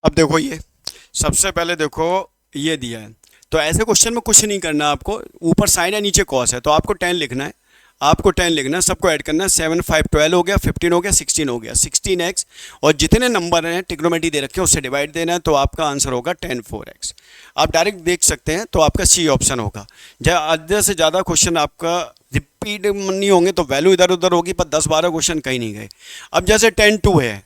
अब देखो ये सबसे पहले देखो ये दिया है, तो ऐसे क्वेश्चन में कुछ नहीं करना आपको, ऊपर साइन है नीचे कॉस है, तो आपको 10 लिखना है, आपको 10 लिखना है, सबको ऐड करना है, 7 5 12 हो गया, 15 हो गया, 16 हो गया, 16x और जितने नंबर हैं ट्रिग्नोमेट्री दे रखे हैं उससे डिवाइड देना है, तो आपका आंसर होगा 10 4x। आप डायरेक्ट देख सकते हैं, तो आपका सी ऑप्शन होगा। ज़्यादा से ज़्यादा क्वेश्चन आपका रिपीट नहीं होंगे तो वैल्यू इधर उधर होगी, पर 10 12 क्वेश्चन कहीं नहीं गए। अब जैसे 10 2 है,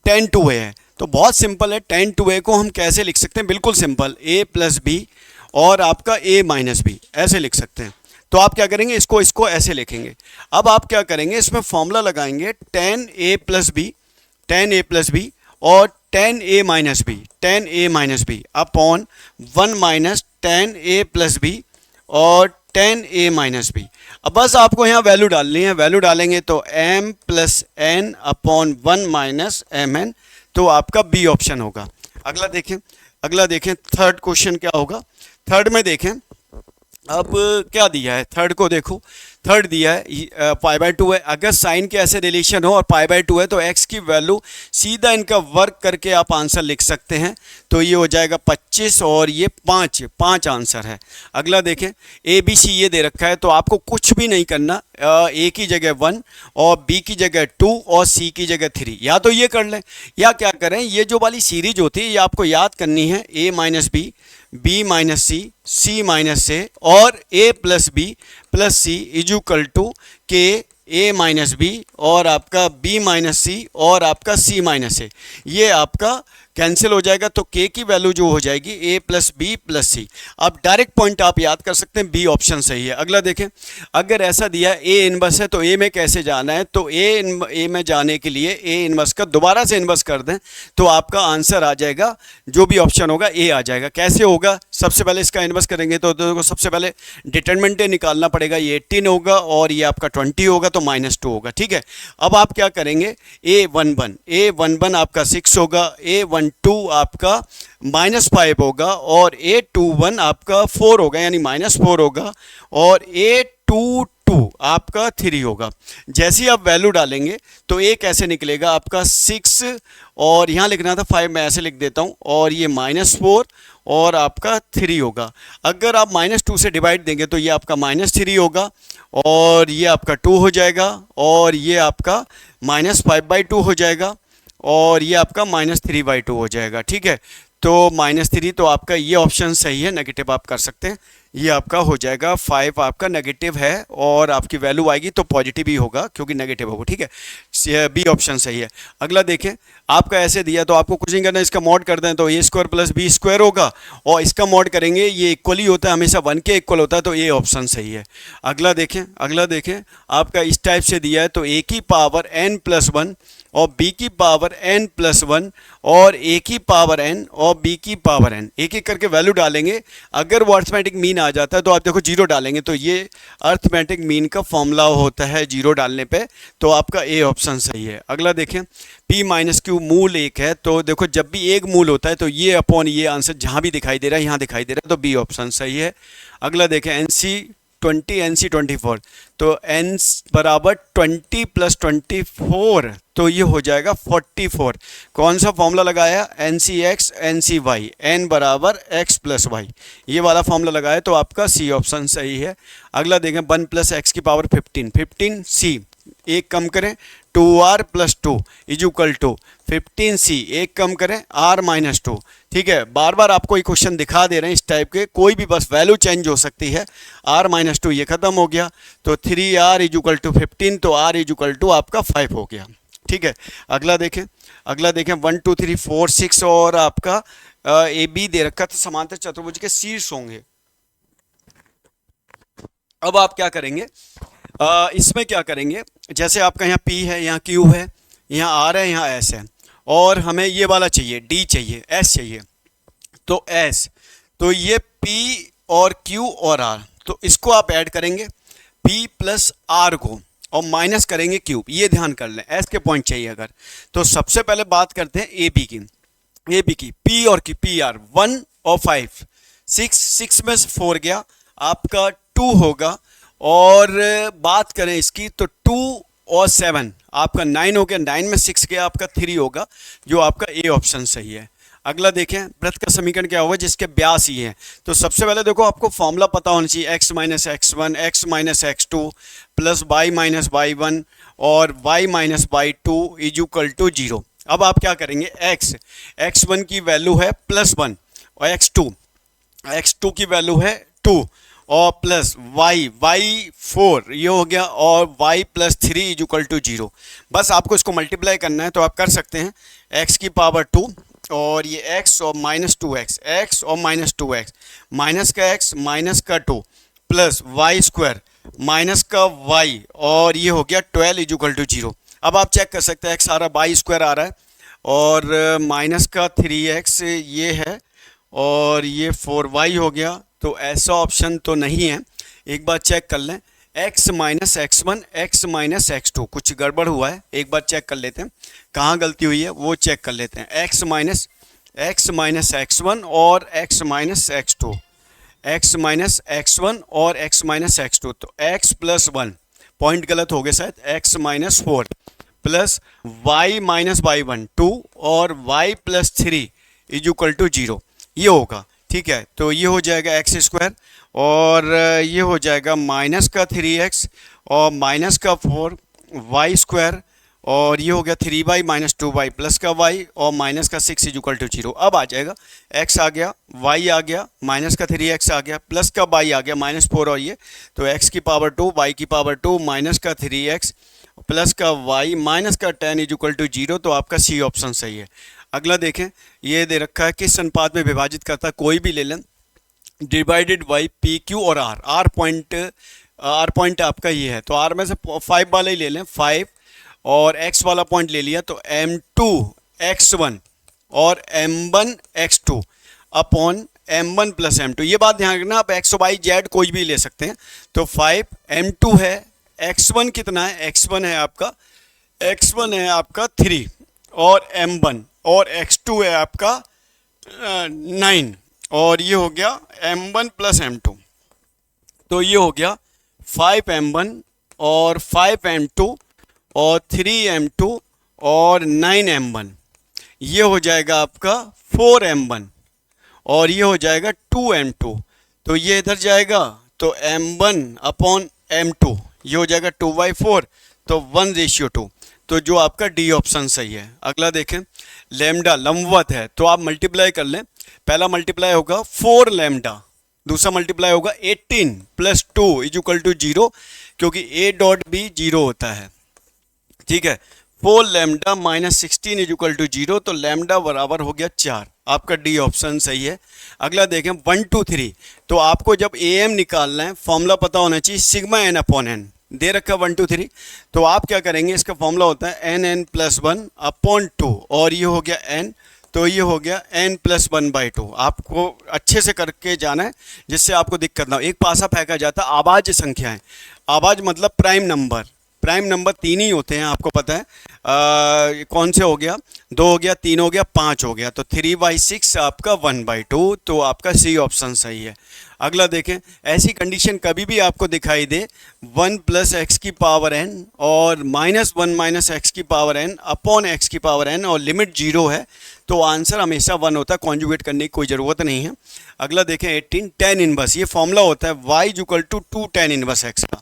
10 2 है तो बहुत सिंपल है, 10 2a को हम कैसे लिख सकते हैं, बिल्कुल सिंपल, a प्लस बी और आपका a माइनस बी ऐसे लिख सकते हैं। तो आप क्या करेंगे, इसको इसको ऐसे लिखेंगे। अब आप क्या करेंगे, इसमें फॉर्मूला लगाएंगे 10a plus B, 10a plus B और 10a minus B, 10a minus B upon 1 minus 10a plus B और 10a माइनस बी। अब बस आपको यहाँ वैल्यू डालनी है, वैल्यू डालेंगे तो m plus N upon 1 minus M N, तो आपका बी ऑप्शन होगा। अगला देखें, अगला देखें थर्ड क्वेश्चन क्या होगा। थर्ड में देखें अब क्या दिया है, थर्ड को देखो, थर्ड दिया है π/2 है। अगर साइन के ऐसे रिलेशन हो और π/2 है तो x की वैल्यू सीधा इनका वर्क करके आप आंसर लिख सकते हैं, तो ये हो जाएगा 25 और ये 5 5 आंसर है। अगला देखें ए बी सी ये दे रखा है, तो आपको कुछ भी नहीं करना, ए की जगह 1 और बी की जगह 2 और सी की जगह 3, या तो ये कर लें या क्या करें, ये जो वाली सीरीज होती है ये आपको याद करनी है, a minus B, B minus C, C minus A और A plus B plus C equal to के ए माइनस बी और आपका बी माइनस सी और आपका सी माइनस ए, ये आपका कैंसिल हो जाएगा, तो के की वैल्यू जो हो जाएगी ए प्लस बी प्लस सी। अब डायरेक्ट पॉइंट आप याद कर सकते हैं, बी ऑप्शन सही है। अगला देखें, अगर ऐसा दिया ए इनवर्स है तो ए में कैसे जाना है, तो ए में जाने के लिए ए इनवर्स का दोबारा से इनवर्स कर दें तो आपका आंसर आ जाएगा, जो भी ऑप्शन होगा ए आ जाएगा। कैसे होगा, सबसे पहले इसका इनवर्स करेंगे तो देखो सबसे पहले डिटरमिनेंट निकालना पड़ेगा, ये 18 होगा और ये आपका 20 होगा तो -2 होगा, ठीक है। अब आप क्या करेंगे, a11 आपका 6 होगा, a12 आपका -5 होगा और a21 आपका 4 होगा यानी -4 होगा और a22 आपका 3 होगा। जैसे ही आप वैल्यू डालेंगे तो a कैसे निकलेगा आपका 6 और यहाँ लिखना था 5, मैं ऐसे लिख देता हूँ, और ये -4 और आपका 3 होगा। अगर आप -2 से डिवाइड देंगे तो ये आपका -3 होगा और ये आपका 2 हो जाएगा और ये आपका -5/2 हो जाएगा और ये आपका -3/2 हो जाएगा, ठीक है। तो -3, तो आपका ये ऑप्शन सही है, नेगेटिव आप कर सकते हैं, ये आपका हो जाएगा 5 आपका नेगेटिव है और आपकी वैल्यू आएगी तो पॉजिटिव ही होगा क्योंकि नेगेटिव होगा, ठीक है। बी ऑप्शन सही है। अगला देखें, आपका ऐसे दिया तो आपको कुछ नहीं करना, इसका मॉड कर दें तो a² + b² होगा और इसका मॉड करेंगे, ये इक्वल ही होता है हमेशा, 1 के इक्वल होता है, तो ए ऑप्शन सही है। अगला देखें, अगला देखें आपका इस टाइप से दिया है, तो a की पावर n+1 और b की पावर n+1 और a की पावर n और b की पावर n, एक एक करके वैल्यू डालेंगे। अगर वो अर्थमेटिक मीन आ जाता है तो आप देखो 0 डालेंगे, तो ये अर्थमेटिक मीन का फॉर्मूला होता है 0 डालने पे, तो आपका ए ऑप्शन सही है। अगला देखें, p - q मूल 1 है, तो देखो जब भी एक मूल होता है तो ये अपॉन ये आंसर जहाँ भी दिखाई दे रहा है यहाँ दिखाई दे रहा है, तो बी ऑप्शन सही है। अगला देखें, NC20 NC24, तो n बराबर 20 + 24, तो ये हो जाएगा 44। कौन सा फॉर्मूला लगाया, NCX NCY, n बराबर x + y, ये वाला फॉर्मूला लगाया, तो आपका सी ऑप्शन सही है। अगला देखें, 1 + x की पावर 15, 15c, एक कम करें 2r + 2 इजुकल टू 15c, एक कम करें r - 2, ठीक है। बार बार आपको ये क्वेश्चन दिखा दे रहे हैं इस टाइप के, कोई भी बस वैल्यू चेंज हो सकती है। r - 2 ये खत्म हो गया, तो 3r = 15, तो r = आपका 5 हो गया, ठीक है। अगला देखें, अगला देखें 1 2 3 4 6 और आपका ए बी दे रखा, तो समांतर चतुर्भुज के शीर्ष होंगे। अब आप क्या करेंगे, इसमें क्या करेंगे, जैसे आपका यहाँ P है, यहाँ Q है, यहाँ R है, यहाँ S है और हमें ये वाला चाहिए, D चाहिए, S चाहिए, तो S, तो ये P और Q और R, तो इसको आप ऐड करेंगे P + R को और माइनस करेंगे Q, ये ध्यान कर लें, S के पॉइंट चाहिए अगर। तो सबसे पहले बात करते हैं AB की, AB की P और Q, PR 1 और 5, 6 में से 4 गया, आपका 2 होगा, और बात करें इसकी तो 2 और 7 आपका 9 हो गया, 9 में 6 गया, आपका 3 होगा, जो आपका ए ऑप्शन सही है। अगला देखें वृत्त का समीकरण क्या होगा जिसके व्यास ही है। तो सबसे पहले देखो आपको फॉर्मूला पता होना चाहिए, x minus X one, X minus X two plus Y minus Y one और y minus Y two is equal to 0। अब आप क्या करेंगे, x1 की वैल्यू है +1 और x2 की वैल्यू है 2 और प्लस y 4 ये हो गया और y plus 3 is equal to 0। बस आपको इसको मल्टीप्लाई करना है तो आप कर सकते हैं x की पावर 2 और ये x और माइनस 2x, x और माइनस 2x, माइनस का x माइनस का 2 प्लस वाई स्क्वायर माइनस का y और ये हो गया 12 इज इक्वल टू 0। अब आप चेक कर सकते हैं x आ रहा है, वाई स्क्वायर आ रहा है और माइनस का 3x ये है और ये 4y हो गया। तो ऐसा ऑप्शन तो नहीं है, एक बार चेक कर लें, x minus X one, X minus X two, कुछ गड़बड़ हुआ है, एक बार चेक कर लेते हैं कहाँ गलती हुई है वो चेक कर लेते हैं। x माइनस एक्स वन और x minus X two, x minus X one और x माइनस एक्स टू, तो x प्लस 1 पॉइंट गलत हो गया शायद, x minus 4 plus y minus Y one 2 और y plus 3 is equal to 0 ये होगा। ठीक है, तो ये हो जाएगा एक्स स्क्वायर और ये हो जाएगा माइनस का 3x और माइनस का 4y स्क्वायर और ये हो गया 3y माइनस 2y प्लस का y और माइनस का 6 इज इक्वल टू 0। अब आ जाएगा x आ गया, y आ गया, माइनस का 3x आ गया, प्लस का y आ गया माइनस 4 और ये, तो x की पावर 2, y की पावर 2 माइनस का 3x प्लस का y माइनस का 10 इज इक्वल टू 0। तो आपका सी ऑप्शन सही है। अगला देखें, ये दे रखा है किस अनुपात में विभाजित करता है, कोई भी ले लें, डिवाइडेड बाई पी क्यू और आर पॉइंट आपका ये है, तो आर में से 5 वाला ही ले लें 5 और एक्स वाला पॉइंट ले लिया तो m2 x1 और m1 x2 upon m1 plus m2। ये बात ध्यान रखना, आप x y z कोई भी ले सकते हैं। तो 5 m2 है, x1 कितना है, x1 है आपका 3 और m1 और x2 है आपका 9 और ये हो गया m1 प्लस m2, तो ये हो गया 5m1 और 5m2 और 3m2 और 9m1, ये हो जाएगा आपका 4m1 और ये हो जाएगा 2m2, तो ये इधर जाएगा तो m1 अपॉन m2 ये हो जाएगा 2/4, तो 1:2, तो जो आपका डी ऑप्शन सही है। अगला देखें, लैम्डा लंबवत है तो आप मल्टीप्लाई कर लें, पहला मल्टीप्लाई होगा 4 लैम्डा, दूसरा मल्टीप्लाई होगा 18 प्लस 2 इज इक्वल टू 0 क्योंकि a डॉट भी 0 होता है। ठीक है, 4 lambda minus 16 is equal to 0, तो लैम्डा बराबर हो गया 4, आपका डी ऑप्शन सही है। अगला देखें 1 2 3, तो आपको जब am निकालना है फॉर्मूला पता होना चाहिए सिग्मा n अपॉन n, दे रखा 1 2 3, तो आप क्या करेंगे, इसका फॉर्मूला होता है n प्लस 1 अपॉन 2 और ये हो गया n, तो ये हो गया n प्लस 1/2। आपको अच्छे से करके जाना है जिससे आपको दिक्कत ना हो। एक पासा फेंका जाता है आवाज संख्याएं, आवाज मतलब प्राइम नंबर 3 ही होते हैं, आपको पता है कौन से हो गया, 2 हो गया, 3 हो गया, 5 हो गया, तो 3/6 आपका 1/2, तो आपका सी ऑप्शन सही है। अगला देखें, ऐसी कंडीशन कभी भी आपको दिखाई दे 1 प्लस एक्स की पावर n और -1 माइनस एक्स की पावर n अपॉन एक्स की पावर n और लिमिट 0 है, तो आंसर हमेशा 1 होता है, कॉन्जुगेट करने की कोई ज़रूरत नहीं है। अगला देखें 18 tan इनवर्स, ये फॉर्मूला होता है y equal to 2 tan inverse x का।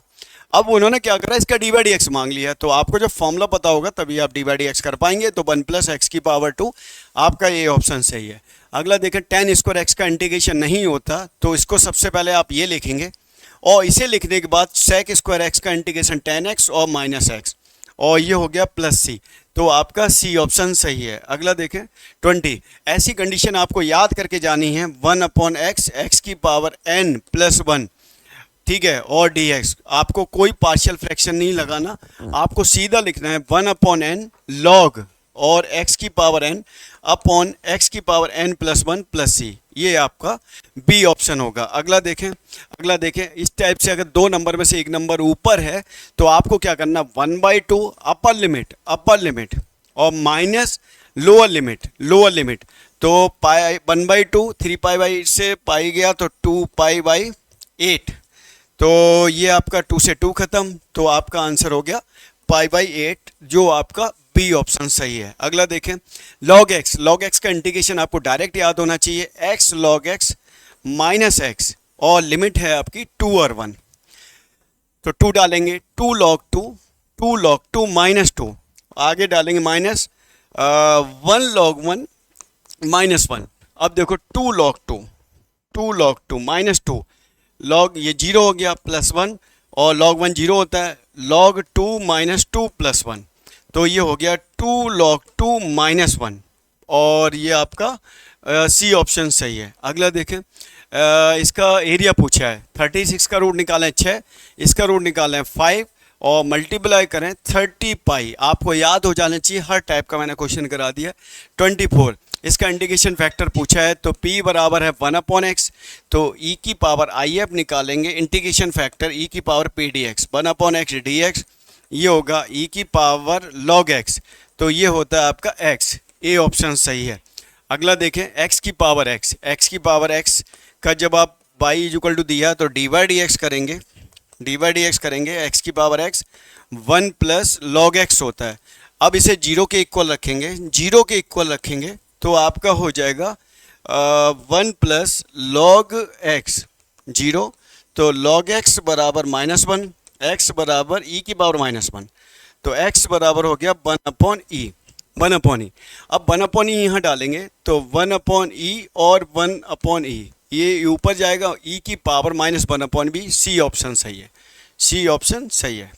अब उन्होंने क्या करा, इसका d/dx मांग लिया, तो आपको जब फॉर्मूला पता होगा तभी आप d/dx कर पाएंगे, तो 1 प्लस एक्स की पावर 2 आपका ये ऑप्शन सही है। अगला देखें, tan स्क्वायर x का इंटीग्रेशन नहीं होता, तो इसको सबसे पहले आप ये लिखेंगे और इसे लिखने के बाद sec स्क्वायर x का इंटीग्रेशन tan x और माइनस एक्स और ये हो गया प्लस c, तो आपका सी ऑप्शन सही है। अगला देखें 20, ऐसी कंडीशन आपको याद करके जानी है 1 अपॉन एक्स, एक्स की पावर n प्लस 1, ठीक है, और dx, आपको कोई पार्शियल फ्रैक्शन नहीं लगाना, आपको सीधा लिखना है 1 अपॉन n log और x की पावर n अपॉन x की power n plus 1 plus c, ये आपका बी ऑप्शन होगा। अगला देखें इस टाइप से अगर 2 नंबर में से एक नंबर ऊपर है तो आपको क्या करना, 1/2 अपर लिमिट और माइनस लोअर लिमिट, तो 1/2 3π/8 से पाई गया तो 2π/8, तो ये आपका 2 से 2 खत्म, तो आपका आंसर हो गया π/8 जो आपका बी ऑप्शन सही है। अगला देखें, log x, log x का इंटीग्रेशन आपको डायरेक्ट याद होना चाहिए, x log x minus x, और लिमिट है आपकी 2 और 1, तो 2 डालेंगे, 2 log 2 माइनस 2, आगे डालेंगे माइनस 1 log 1 माइनस 1। अब देखो 2 log 2 माइनस 2, log ये 0 हो गया, प्लस 1, और log 1 0 होता है, log 2 माइनस 2 प्लस 1, तो ये हो गया 2 log 2 माइनस 1, और ये आपका सी ऑप्शन सही है। अगला देखें, इसका एरिया पूछा है, 36 का रूट निकालें 6, इसका रूट निकालें 5, और मल्टीप्लाई करें 30 पाई। आपको याद हो जाना चाहिए, हर टाइप का मैंने क्वेश्चन करा दिया। 24, इसका इंटीग्रेशन फैक्टर पूछा है, तो p बराबर है 1/x, तो e की पावर आई एफ निकालेंगे, इंटीग्रेशन फैक्टर e की power p dx, 1/x dx, ये होगा e की पावर log x, तो ये होता है आपका x, ए ऑप्शन सही है। अगला देखें, x की पावर x का जब आप y इक्वल टू दिया तो dy dx करेंगे, x की power x 1 plus log x होता है। अब इसे 0 के इक्वल रखेंगे, तो आपका हो जाएगा 1 प्लस log x 0, तो log x बराबर -1, x बराबर e की पावर -1, तो x बराबर हो गया 1/e। अब 1/e यहाँ डालेंगे, तो 1/e और 1/e, ये ऊपर जाएगा, e की पावर -1/b, सी ऑप्शन सही है।